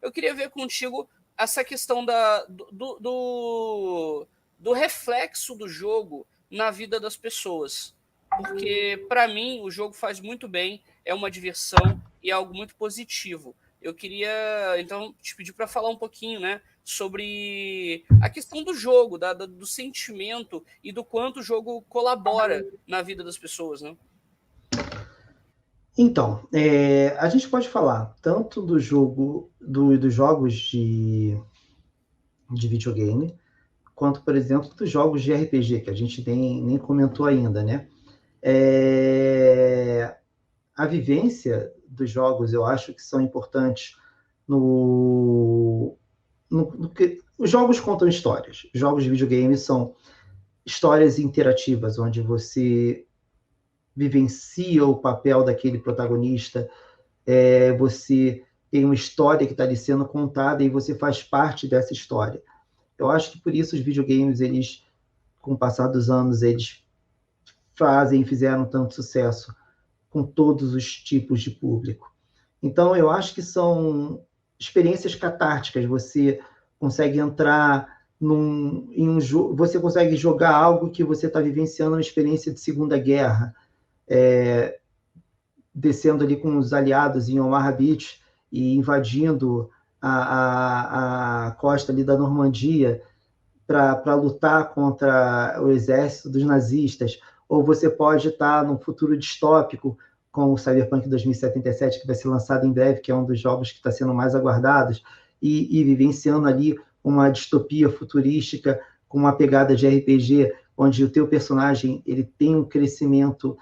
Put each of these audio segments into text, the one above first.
Eu queria ver contigo essa questão do reflexo do jogo na vida das pessoas. Porque, para mim, o jogo faz muito bem, é uma diversão e é algo muito positivo. Eu queria, então, te pedir para falar um pouquinho, né, sobre a questão do jogo, do sentimento e do quanto o jogo colabora na vida das pessoas, né? Então, a gente pode falar tanto do jogo, dos jogos de videogame, quanto, por exemplo, dos jogos de RPG, que a gente nem comentou ainda, né? A vivência dos jogos, eu acho que são importantes no que os jogos contam histórias. Os jogos de videogame são histórias interativas, onde você vivencia o papel daquele protagonista, você tem uma história que está ali sendo contada e você faz parte dessa história. Eu acho que por isso os videogames, eles, com o passar dos anos, eles fizeram tanto sucesso com todos os tipos de público. Então, eu acho que são experiências catárticas. Você consegue entrar em um jogo, você consegue jogar algo que você está vivenciando uma experiência de Segunda Guerra, descendo ali com os aliados em Omaha Beach e invadindo a costa ali da Normandia para lutar contra o exército dos nazistas, ou você pode estar num futuro distópico com o Cyberpunk 2077, que vai ser lançado em breve, que é um dos jogos que está sendo mais aguardados, e vivenciando ali uma distopia futurística com uma pegada de RPG, onde o teu personagem ele tem um crescimento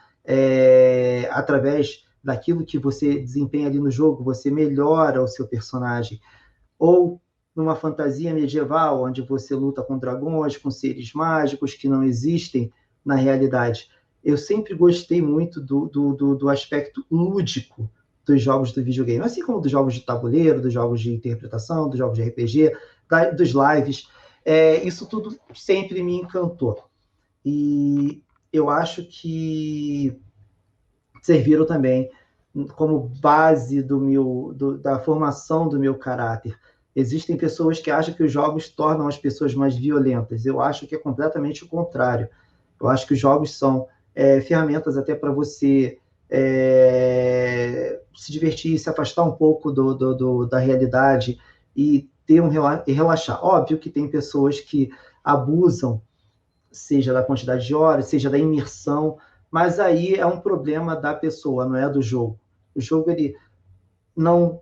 através daquilo que você desempenha ali no jogo, você melhora o seu personagem. Ou numa fantasia medieval, onde você luta com dragões, com seres mágicos que não existem na realidade. Eu sempre gostei muito do aspecto lúdico dos jogos do videogame, assim como dos jogos de tabuleiro, dos jogos de interpretação, dos jogos de RPG, dos lives. Isso tudo sempre me encantou. E eu acho que serviram também como base da formação do meu caráter. Existem pessoas que acham que os jogos tornam as pessoas mais violentas. Eu acho que é completamente o contrário. Eu acho que os jogos são ferramentas até para você se divertir, se afastar um pouco da realidade e e relaxar. Óbvio que tem pessoas que abusam, seja da quantidade de horas, seja da imersão, mas aí é um problema da pessoa, não é do jogo. O jogo ele não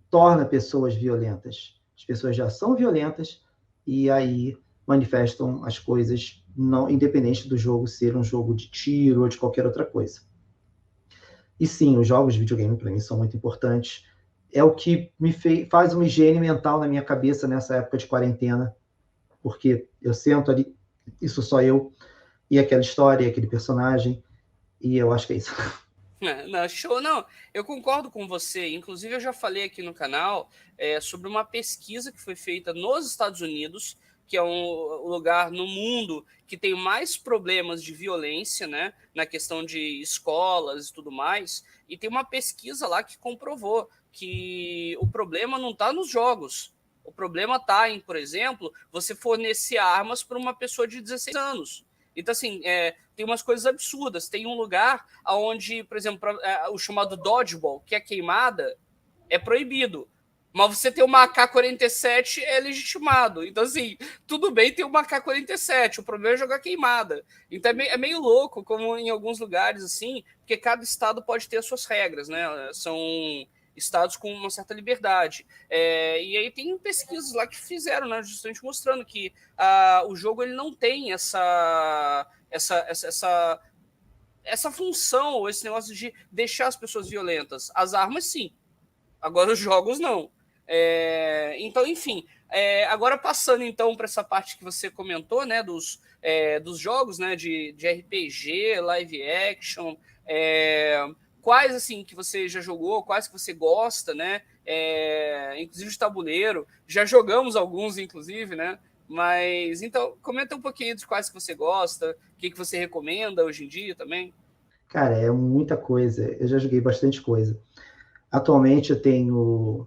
torna pessoas violentas. As pessoas já são violentas e aí manifestam as coisas, não independente do jogo ser um jogo de tiro ou de qualquer outra coisa. E sim, os jogos de videogame para mim são muito importantes. É o que faz uma higiene mental na minha cabeça nessa época de quarentena, porque eu sento ali, isso só eu, e aquela história, aquele personagem, e eu acho que é isso. Não, show, não. Eu concordo com você. Inclusive, eu já falei aqui no canal sobre uma pesquisa que foi feita nos Estados Unidos, que é um lugar no mundo que tem mais problemas de violência, né, na questão de escolas e tudo mais. E tem uma pesquisa lá que comprovou que o problema não está nos jogos. O problema está em, por exemplo, você fornecer armas para uma pessoa de 16 anos. Então, assim, tem umas coisas absurdas. Tem um lugar onde, por exemplo, o chamado dodgeball, que é queimada, é proibido. Mas você ter uma AK-47 é legitimado. Então, assim, tudo bem ter uma AK-47, o problema é jogar queimada. Então, é meio louco, como em alguns lugares, assim, porque cada estado pode ter as suas regras, né? São estados com uma certa liberdade. E aí tem pesquisas lá que fizeram, né, justamente mostrando que o jogo ele não tem essa função, ou esse negócio de deixar as pessoas violentas. As armas, sim. Agora, os jogos, não. Então, enfim. Agora, passando, então, para essa parte que você comentou, né, dos jogos, né, de RPG, live action, quais, assim, que você já jogou, quais que você gosta, né, inclusive de tabuleiro. Já jogamos alguns, inclusive, né, Mas, então, comenta um pouquinho dos quais que você gosta, o que você recomenda hoje em dia também. Cara, é muita coisa. Eu já joguei bastante coisa. Atualmente eu tenho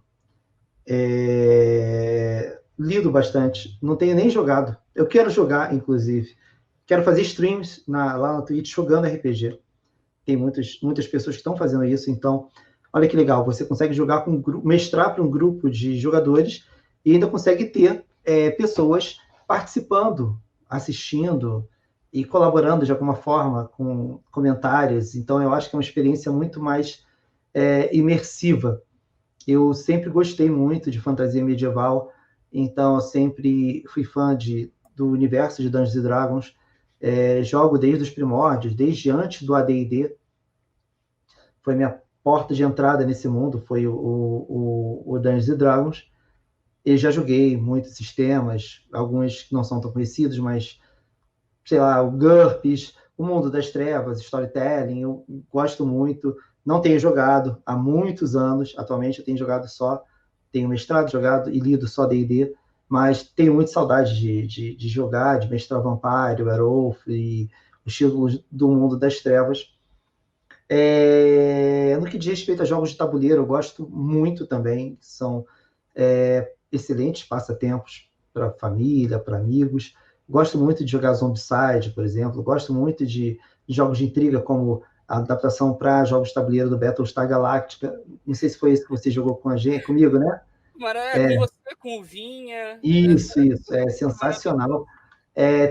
lido bastante. Não tenho nem jogado. Eu quero jogar, inclusive. Quero fazer streams lá no Twitch jogando RPG. Tem muitas pessoas que estão fazendo isso. Então, olha que legal. Você consegue jogar com mestrar para um grupo de jogadores e ainda consegue ter pessoas participando, assistindo e colaborando de alguma forma com comentários. Então, eu acho que é uma experiência muito mais imersiva. Eu sempre gostei muito de fantasia medieval, então eu sempre fui fã do universo de Dungeons & Dragons. Jogo desde os primórdios, desde antes do AD&D. Foi minha porta de entrada nesse mundo, foi o Dungeons & Dragons. E já joguei muitos sistemas, alguns que não são tão conhecidos, mas, sei lá, o GURPS, o Mundo das Trevas, Storytelling, eu gosto muito. Não tenho jogado há muitos anos, atualmente eu tenho mestrado, jogado e lido só D&D, mas tenho muita saudade de jogar, de mestrar Vampire, Werewolf e os títulos do Mundo das Trevas. No que diz respeito a jogos de tabuleiro, eu gosto muito também, são excelentes passatempos para família, para amigos. Gosto muito de jogar Zombicide, por exemplo. Gosto muito de jogos de intriga, como a adaptação para jogos de tabuleiro do Battlestar Galactica. Não sei se foi isso que você jogou comigo, né? Com você, com o Vinha. Isso, é sensacional.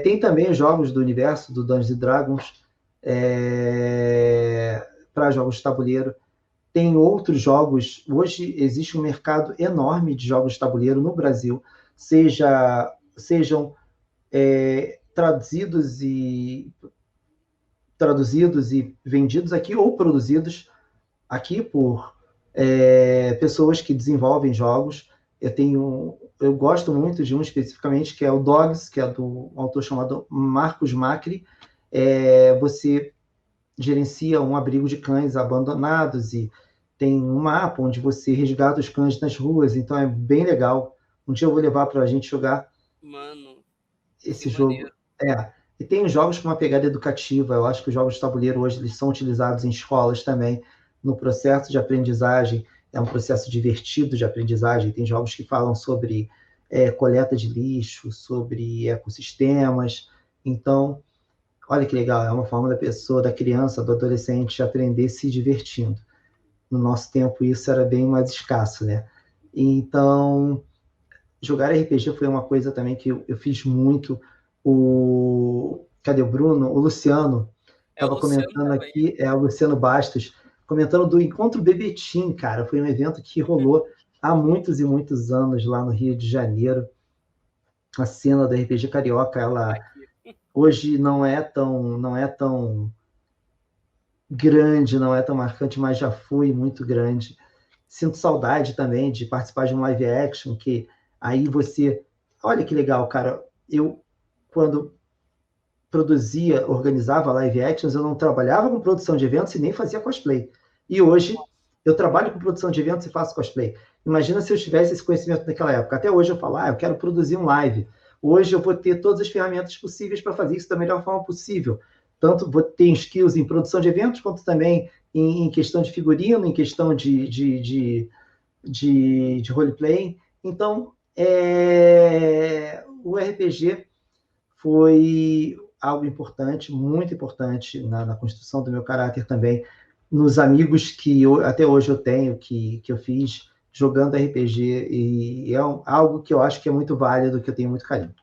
Tem também jogos do universo do Dungeons & Dragons para jogos de tabuleiro. Tem outros jogos. Hoje existe um mercado enorme de jogos de tabuleiro no Brasil, sejam traduzidos e vendidos aqui ou produzidos aqui por pessoas que desenvolvem jogos. Eu gosto muito de um especificamente, que é o Dogs, que é do autor chamado Marcos Macri. Você gerencia um abrigo de cães abandonados e tem um mapa onde você resgata os cães nas ruas, então é bem legal. Um dia eu vou levar para a gente jogar esse jogo. E tem jogos com uma pegada educativa. Eu acho que os jogos de tabuleiro hoje eles são utilizados em escolas também, no processo de aprendizagem. É um processo divertido de aprendizagem. Tem jogos que falam sobre coleta de lixo, sobre ecossistemas. Então, olha que legal, é uma forma da pessoa, da criança, do adolescente aprender se divertindo. No nosso tempo isso era bem mais escasso, né? Então, jogar RPG foi uma coisa também que eu fiz muito. Cadê o Bruno? O Luciano estava comentando aqui, o Luciano Bastos, comentando do Encontro Bebetim, cara. Foi um evento que rolou há muitos e muitos anos lá no Rio de Janeiro. A cena do RPG carioca, ela hoje não é tão grande, não é tão marcante, mas já foi muito grande. Sinto saudade também de participar de um live action, que aí você... Olha que legal, cara. Eu, quando organizava live actions, eu não trabalhava com produção de eventos e nem fazia cosplay. E hoje, eu trabalho com produção de eventos e faço cosplay. Imagina se eu tivesse esse conhecimento naquela época. Até hoje eu falo, eu quero produzir um live. Hoje eu vou ter todas as ferramentas possíveis para fazer isso da melhor forma possível. Tanto vou ter skills em produção de eventos, quanto também em questão de figurino, em questão de roleplay. Então, o RPG foi algo importante, muito importante na construção do meu caráter também, nos amigos que até hoje eu tenho, que eu fiz jogando RPG, e é algo que eu acho que é muito válido, que eu tenho muito carinho.